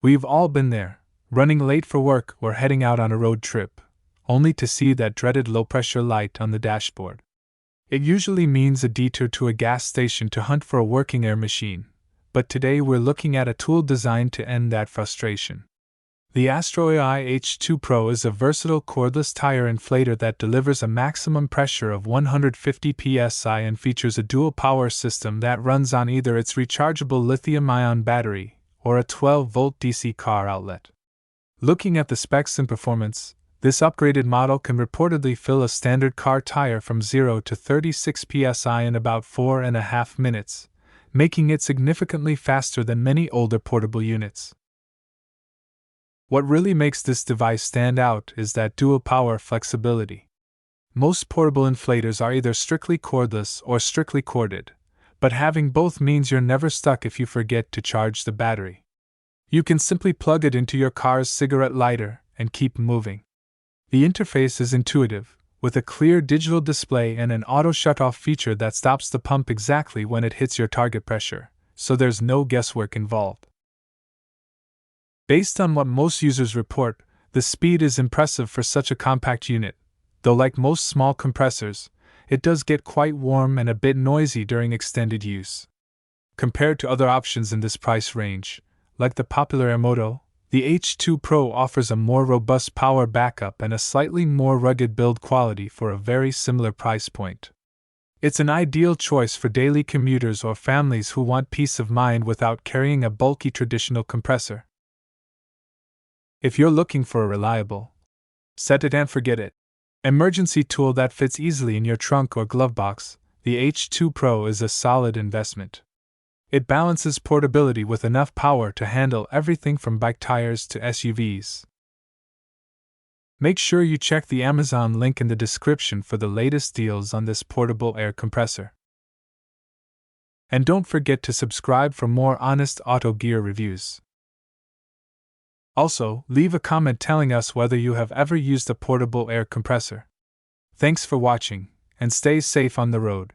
We've all been there, running late for work or heading out on a road trip, only to see that dreaded low-pressure light on the dashboard. It usually means a detour to a gas station to hunt for a working air machine, but today we're looking at a tool designed to end that frustration. The AstroAI H2 Pro is a versatile cordless tire inflator that delivers a maximum pressure of 150 psi and features a dual power system that runs on either its rechargeable lithium-ion battery or a 12-volt DC car outlet. Looking at the specs and performance, this upgraded model can reportedly fill a standard car tire from 0 to 36 psi in about 4.5 minutes, making it significantly faster than many older portable units. What really makes this device stand out is that dual power flexibility. Most portable inflators are either strictly cordless or strictly corded, but having both means you're never stuck if you forget to charge the battery. You can simply plug it into your car's cigarette lighter and keep moving. The interface is intuitive, with a clear digital display and an auto shutoff feature that stops the pump exactly when it hits your target pressure, so there's no guesswork involved. Based on what most users report, the speed is impressive for such a compact unit, though like most small compressors, it does get quite warm and a bit noisy during extended use. Compared to other options in this price range, like the popular Airmoto, the H2 Pro offers a more robust power backup and a slightly more rugged build quality for a very similar price point. It's an ideal choice for daily commuters or families who want peace of mind without carrying a bulky traditional compressor. If you're looking for a reliable, set it and forget it emergency tool that fits easily in your trunk or glove box, the H2 Pro is a solid investment. It balances portability with enough power to handle everything from bike tires to SUVs. Make sure you check the Amazon link in the description for the latest deals on this portable air compressor. And don't forget to subscribe for more honest auto gear reviews. Also, leave a comment telling us whether you have ever used a portable air compressor. Thanks for watching, and stay safe on the road.